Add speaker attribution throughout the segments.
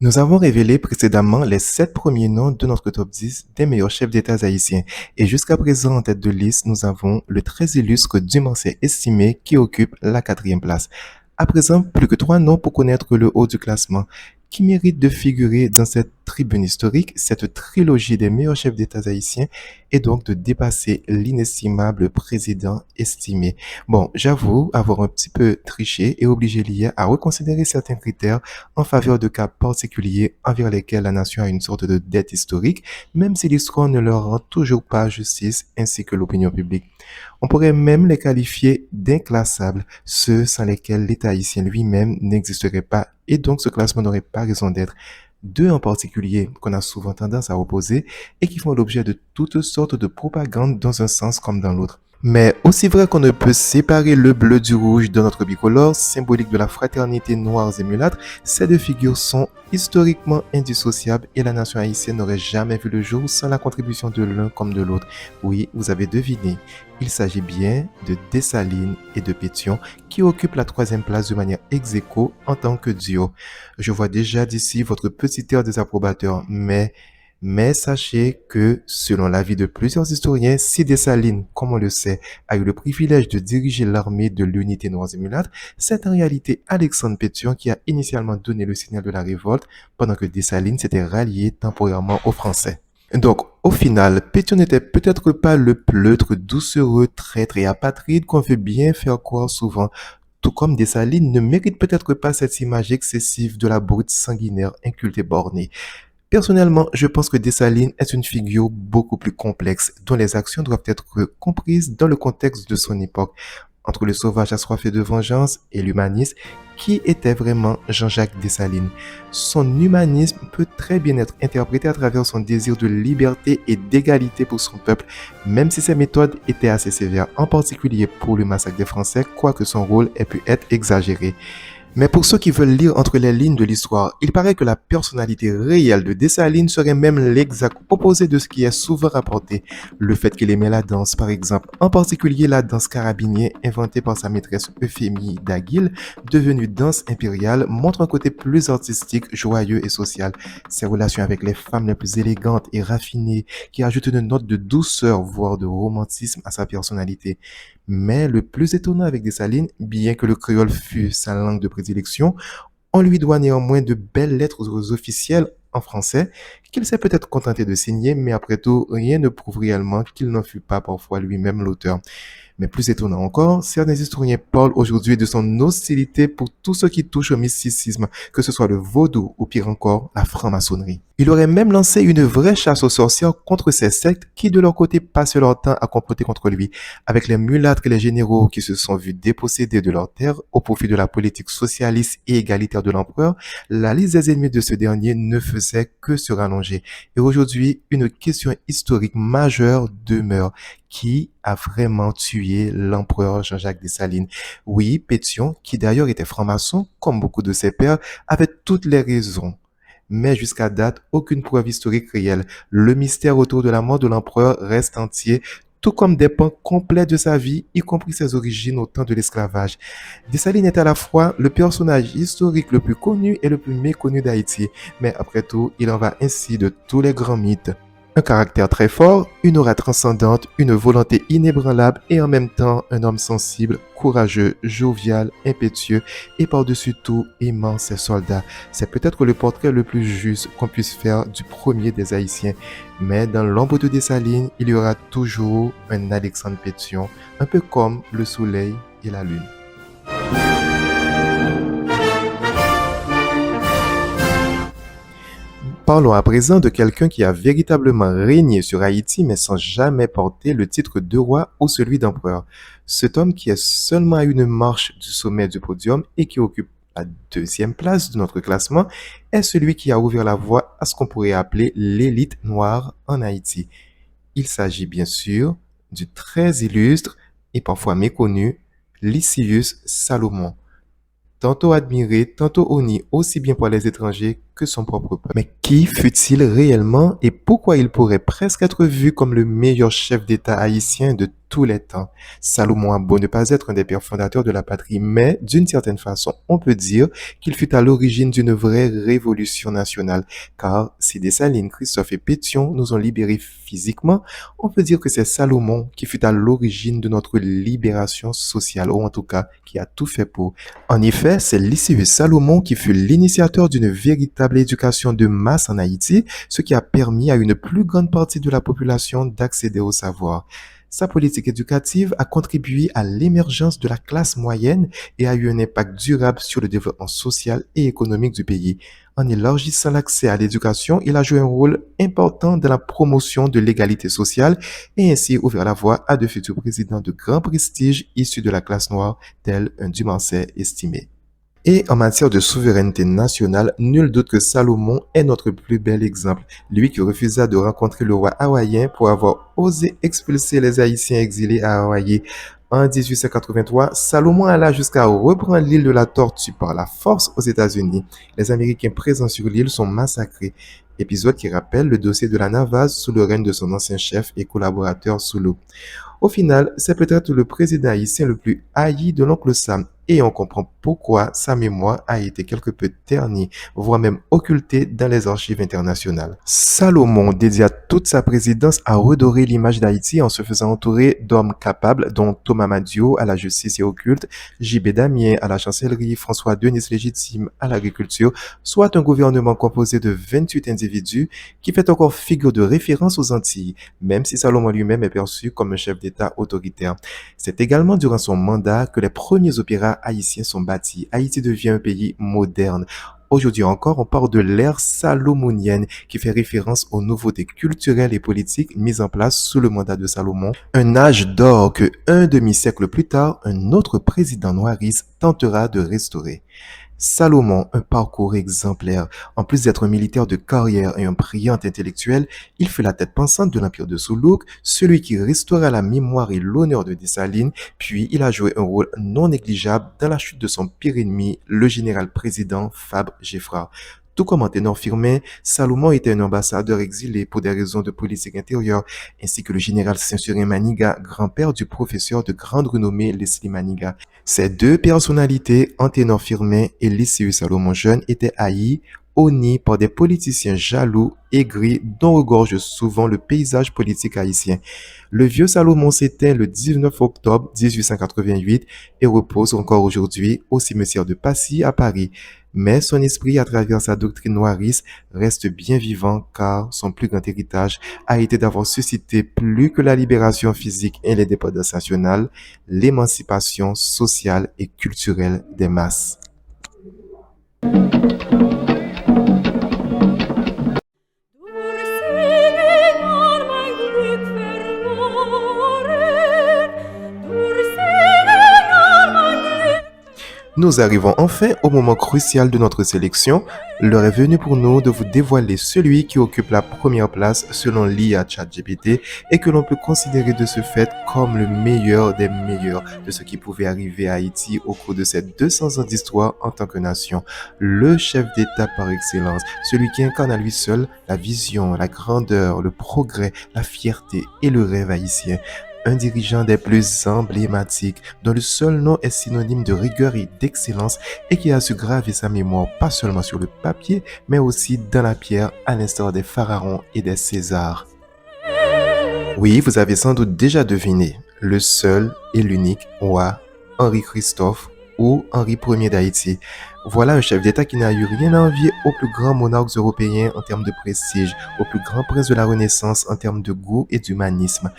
Speaker 1: Nous avons révélé précédemment les 7 premiers noms de notre top 10 des meilleurs chefs d'État haïtiens. Et jusqu'à présent, en tête de liste, nous avons le très illustre Dumancé estimé qui occupe la quatrième place. À présent, plus que 3 noms pour connaître le haut du classement. Qui mérite de figurer dans cette tribune historique, cette trilogie des meilleurs chefs d'État haïtiens, et donc de dépasser l'inestimable président estimé. Bon, j'avoue avoir un petit peu triché et obligé l'IA à reconsidérer certains critères en faveur de cas particuliers envers lesquels la nation a une sorte de dette historique, même si l'histoire ne leur rend toujours pas justice ainsi que l'opinion publique. On pourrait même les qualifier d'inclassables, ceux sans lesquels l'État haïtien lui-même n'existerait pas et donc ce classement n'aurait pas raison d'être. Deux en particulier qu'on a souvent tendance à opposer et qui font l'objet de toutes sortes de propagande dans un sens comme dans l'autre. Mais aussi vrai qu'on ne peut séparer le bleu du rouge de notre bicolore, symbolique de la fraternité noire et mulâtre, ces deux figures sont historiquement indissociables et la nation haïtienne n'aurait jamais vu le jour sans la contribution de l'un comme de l'autre. Oui, vous avez deviné, il s'agit bien de Dessalines et de Pétion qui occupent la troisième place de manière ex aequo en tant que duo. Je vois déjà d'ici votre petit air désapprobateur, mais sachez que, selon l'avis de plusieurs historiens, si Dessalines, comme on le sait, a eu le privilège de diriger l'armée de l'unité noire et mulâtre, c'est en réalité Alexandre Pétion qui a initialement donné le signal de la révolte, pendant que Dessalines s'était rallié temporairement aux Français. Donc, au final, Pétion n'était peut-être pas le pleutre doucereux, traître et apatride qu'on veut bien faire croire souvent, tout comme Dessalines ne mérite peut-être pas cette image excessive de la brute sanguinaire inculte et bornée. Personnellement, je pense que Dessalines est une figure beaucoup plus complexe, dont les actions doivent être comprises dans le contexte de son époque. Entre le sauvage assoiffé de vengeance et l'humanisme, qui était vraiment Jean-Jacques Dessalines? Son humanisme peut très bien être interprété à travers son désir de liberté et d'égalité pour son peuple, même si ses méthodes étaient assez sévères, en particulier pour le massacre des Français, quoique son rôle ait pu être exagéré. Mais pour ceux qui veulent lire entre les lignes de l'histoire, il paraît que la personnalité réelle de Dessalines serait même l'exact opposé de ce qui est souvent rapporté. Le fait qu'il aimait la danse, par exemple, en particulier la danse carabinier inventée par sa maîtresse Euphémie d'Aguil, devenue danse impériale, montre un côté plus artistique, joyeux et social. Ses relations avec les femmes les plus élégantes et raffinées, qui ajoutent une note de douceur, voire de romantisme à sa personnalité. Mais le plus étonnant avec Dessalines, bien que le créole fût sa langue de prédilection, on lui doit néanmoins de belles lettres officielles en français qu'il s'est peut-être contenté de signer, mais après tout, rien ne prouve réellement qu'il n'en fut pas parfois lui-même l'auteur. Mais plus étonnant encore, certains historiens parlent aujourd'hui de son hostilité pour tout ce qui touche au mysticisme, que ce soit le vaudou ou pire encore, la franc-maçonnerie. Il aurait même lancé une vraie chasse aux sorcières contre ces sectes qui de leur côté passaient leur temps à comploter contre lui, avec les mulâtres et les généraux qui se sont vus dépossédés de leurs terres au profit de la politique socialiste et égalitaire de l'empereur. La liste des ennemis de ce dernier ne faisait que se rallonger. Et aujourd'hui, une question historique majeure demeure. Qui a vraiment tué l'empereur Jean-Jacques Dessalines? Oui, Pétion, qui d'ailleurs était franc-maçon, comme beaucoup de ses pairs, avait toutes les raisons. Mais jusqu'à date, aucune preuve historique réelle. Le mystère autour de la mort de l'empereur reste entier, tout comme des pans complets de sa vie, y compris ses origines au temps de l'esclavage. Dessalines est à la fois le personnage historique le plus connu et le plus méconnu d'Haïti, mais après tout, il en va ainsi de tous les grands mythes. Un caractère très fort, une aura transcendante, une volonté inébranlable et en même temps un homme sensible, courageux, jovial, impétueux et par-dessus tout aimant ses soldats. C'est peut-être le portrait le plus juste qu'on puisse faire du premier des Haïtiens. Mais dans l'ombre de Dessalines, il y aura toujours un Alexandre Pétion, un peu comme le soleil et la lune. Parlons à présent de quelqu'un qui a véritablement régné sur Haïti mais sans jamais porter le titre de roi ou celui d'empereur. Cet homme qui est seulement à une marche du sommet du podium et qui occupe la deuxième place de notre classement est celui qui a ouvert la voie à ce qu'on pourrait appeler l'élite noire en Haïti. Il s'agit bien sûr du très illustre et parfois méconnu Lysius Salomon. Tantôt admiré, tantôt honni aussi bien par les étrangers que son propre peuple. Mais qui fut-il réellement et pourquoi il pourrait presque être vu comme le meilleur chef d'État haïtien de tous les temps? Salomon a beau ne pas être un des pères fondateurs de la patrie, mais d'une certaine façon, on peut dire qu'il fut à l'origine d'une vraie révolution nationale, car si Dessalines, Christophe et Pétion nous ont libérés physiquement, on peut dire que c'est Salomon qui fut à l'origine de notre libération sociale, ou en tout cas qui a tout fait pour. En effet, c'est Lysius Salomon qui fut l'initiateur d'une véritable éducation de masse en Haïti, ce qui a permis à une plus grande partie de la population d'accéder au savoir. Sa politique éducative a contribué à l'émergence de la classe moyenne et a eu un impact durable sur le développement social et économique du pays. En élargissant l'accès à l'éducation, il a joué un rôle important dans la promotion de l'égalité sociale et ainsi ouvert la voie à de futurs présidents de grand prestige issus de la classe noire, tel un Dumancet estimé. Et en matière de souveraineté nationale, nul doute que Salomon est notre plus bel exemple. Lui qui refusa de rencontrer le roi hawaïen pour avoir osé expulser les Haïtiens exilés à Hawaï. En 1883, Salomon alla jusqu'à reprendre l'île de la Tortue par la force aux États-Unis. Les Américains présents sur l'île sont massacrés. Épisode qui rappelle le dossier de la Navaz sous le règne de son ancien chef et collaborateur Soulou. Au final, c'est peut-être le président haïtien le plus haï de l'oncle Sam et on comprend pourquoi sa mémoire a été quelque peu ternie, voire même occultée dans les archives internationales. Salomon dédia toute sa présidence à redorer l'image d'Haïti en se faisant entourer d'hommes capables dont Thomas Madio à la justice et au culte, J.B. Damien à la chancellerie, François Denis Légitime à l'agriculture, soit un gouvernement composé de 28 individus qui fait encore figure de référence aux Antilles, même si Salomon lui-même est perçu comme un chef d'État autoritaire. C'est également durant son mandat que les premiers opéras haïtiens sont bâtis. Haïti devient un pays moderne. Aujourd'hui encore, on parle de l'ère salomonienne qui fait référence aux nouveautés culturelles et politiques mises en place sous le mandat de Salomon. Un âge d'or que un demi-siècle plus tard, un autre président noiriste tentera de restaurer. Salomon, un parcours exemplaire. En plus d'être un militaire de carrière et un brillant intellectuel, il fut la tête pensante de l'empire de Soulouk, celui qui restaura la mémoire et l'honneur de Dessalines, puis il a joué un rôle non négligeable dans la chute de son pire ennemi, le général-président Fabre Geffrard. Tout comme en ténor Firmin, Salomon était un ambassadeur exilé pour des raisons de politique intérieure, ainsi que le général Saint-Cyrin Maniga, grand-père du professeur de grande renommée Leslie Maniga. Ces deux personnalités, Anténor Firmin et Lysius Salomon jeune, étaient haïs, honnis par des politiciens jaloux, aigris, dont regorge souvent le paysage politique haïtien. Le vieux Salomon s'éteint le 19 octobre 1888 et repose encore aujourd'hui au cimetière de Passy à Paris. Mais son esprit, à travers sa doctrine noiriste, reste bien vivant car son plus grand héritage a été d'avoir suscité plus que la libération physique et l'indépendance nationale, l'émancipation sociale et culturelle des masses. Nous arrivons enfin au moment crucial de notre sélection. L'heure est venue pour nous de vous dévoiler celui qui occupe la première place selon l'IA ChatGPT et que l'on peut considérer de ce fait comme le meilleur des meilleurs de ce qui pouvait arriver à Haïti au cours de ces 200 ans d'histoire en tant que nation. Le chef d'État par excellence, celui qui incarne à lui seul la vision, la grandeur, le progrès, la fierté et le rêve haïtien. Un dirigeant des plus emblématiques, dont le seul nom est synonyme de rigueur et d'excellence et qui a su graver sa mémoire pas seulement sur le papier, mais aussi dans la pierre, à l'instar des pharaons et des Césars. Oui, vous avez sans doute déjà deviné, le seul et l'unique roi, Henri-Christophe ou Henri Ier d'Haïti. Voilà un chef d'État qui n'a eu rien à envier aux plus grands monarques européens en termes de prestige, aux plus grands princes de la Renaissance en termes de goût et d'humanisme.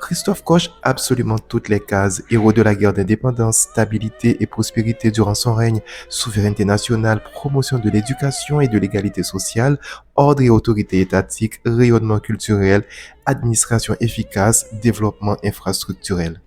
Speaker 1: Christophe coche absolument toutes les cases. Héros de la guerre d'indépendance, stabilité et prospérité durant son règne, souveraineté nationale, promotion de l'éducation et de l'égalité sociale, ordre et autorité étatique, rayonnement culturel, administration efficace, développement infrastructurel.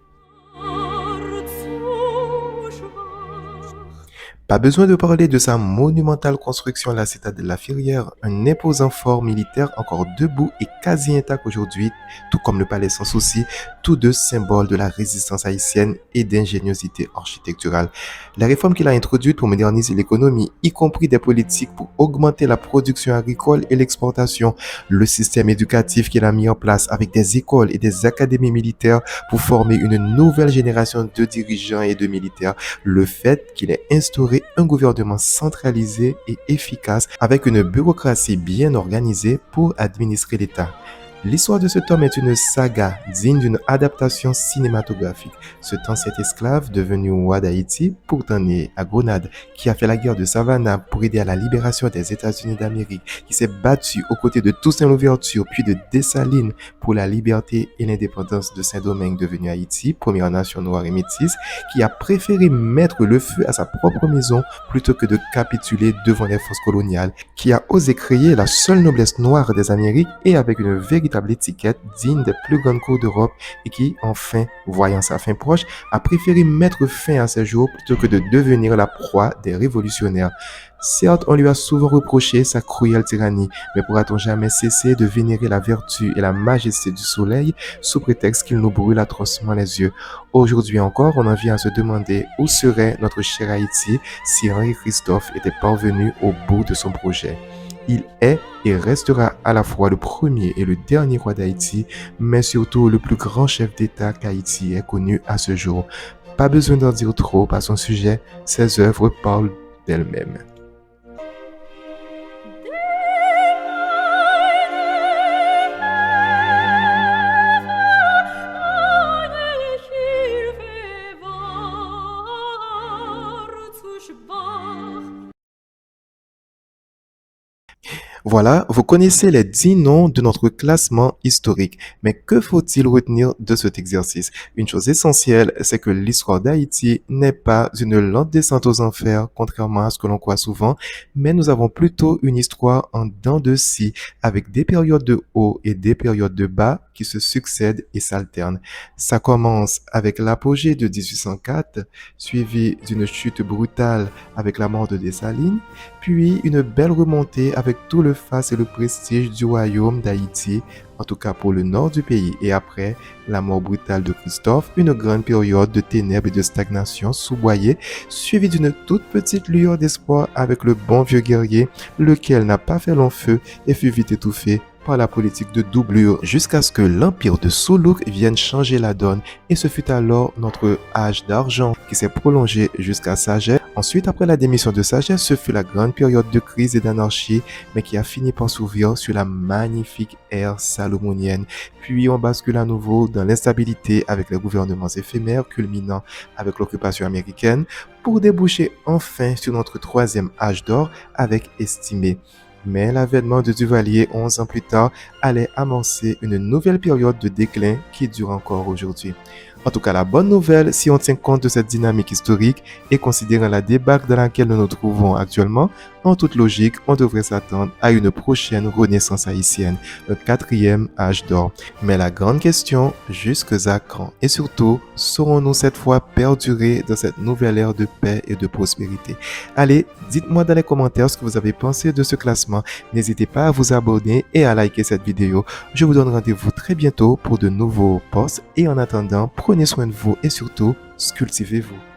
Speaker 1: Pas besoin de parler de sa monumentale construction à la citadelle La Firière, un imposant fort militaire encore debout et quasi intact aujourd'hui, tout comme le palais sans souci, tous deux symboles de la résistance haïtienne et d'ingéniosité architecturale. Les réformes qu'il a introduites pour moderniser l'économie, y compris des politiques pour augmenter la production agricole et l'exportation, le système éducatif qu'il a mis en place avec des écoles et des académies militaires pour former une nouvelle génération de dirigeants et de militaires, le fait qu'il ait instauré un gouvernement centralisé et efficace avec une bureaucratie bien organisée pour administrer l'État. L'histoire de cet homme est une saga digne d'une adaptation cinématographique. Cet ancien esclave devenu roi d'Haïti, pourtant né à Grenade, qui a fait la guerre de Savannah pour aider à la libération des États-Unis d'Amérique, qui s'est battu aux côtés de Toussaint Louverture puis de Dessalines pour la liberté et l'indépendance de Saint-Domingue devenu Haïti, première nation noire et métisse, qui a préféré mettre le feu à sa propre maison plutôt que de capituler devant les forces coloniales, qui a osé créer la seule noblesse noire des Amériques et avec une véritable étiquette digne des plus grandes cours d'Europe et qui, enfin, voyant sa fin proche, a préféré mettre fin à ses jours plutôt que de devenir la proie des révolutionnaires. Certes, on lui a souvent reproché sa cruelle tyrannie, mais pourra-t-on jamais cesser de vénérer la vertu et la majesté du soleil sous prétexte qu'il nous brûle atrocement les yeux? Aujourd'hui encore, on en vient à se demander où serait notre cher Haïti si Henri Christophe était parvenu au bout de son projet. Il est et restera à la fois le premier et le dernier roi d'Haïti, mais surtout le plus grand chef d'État qu'Haïti ait connu à ce jour. Pas besoin d'en dire trop à son sujet, ses œuvres parlent d'elles-mêmes. Voilà, vous connaissez les 10 noms de notre classement historique. Mais que faut-il retenir de cet exercice? Une chose essentielle, c'est que l'histoire d'Haïti n'est pas une lente descente aux enfers, contrairement à ce que l'on croit souvent, mais nous avons plutôt une histoire en dents de scie, avec des périodes de haut et des périodes de bas qui se succèdent et s'alternent. Ça commence avec l'apogée de 1804, suivi d'une chute brutale avec la mort de Dessalines, puis une belle remontée avec tout le faste et le prestige du royaume d'Haïti, en tout cas pour le nord du pays. Et après la mort brutale de Christophe, une grande période de ténèbres et de stagnation souboyée, suivie d'une toute petite lueur d'espoir avec le bon vieux guerrier, lequel n'a pas fait long feu et fut vite étouffé par la politique de doublure jusqu'à ce que l'empire de Soulouk vienne changer la donne, et ce fut alors notre âge d'argent qui s'est prolongé jusqu'à Sagesse. Ensuite, après la démission de Sagesse, ce fut la grande période de crise et d'anarchie, mais qui a fini par s'ouvrir sur la magnifique ère salomonienne. Puis on bascule à nouveau dans l'instabilité avec les gouvernements éphémères, culminant avec l'occupation américaine, pour déboucher enfin sur notre troisième âge d'or avec Estimé. Mais l'avènement de Duvalier 11 ans plus tard allait amorcer une nouvelle période de déclin qui dure encore aujourd'hui. En tout cas, la bonne nouvelle, si on tient compte de cette dynamique historique et considérant la débâcle dans laquelle nous nous trouvons actuellement, en toute logique, on devrait s'attendre à une prochaine renaissance haïtienne, le quatrième âge d'or. Mais la grande question, jusqu'à quand? Et surtout, saurons-nous cette fois perdurer dans cette nouvelle ère de paix et de prospérité? Allez, dites-moi dans les commentaires ce que vous avez pensé de ce classement. N'hésitez pas à vous abonner et à liker cette vidéo. Je vous donne rendez-vous très bientôt pour de nouveaux posts et en attendant, prenez soin de vous et surtout, cultivez-vous.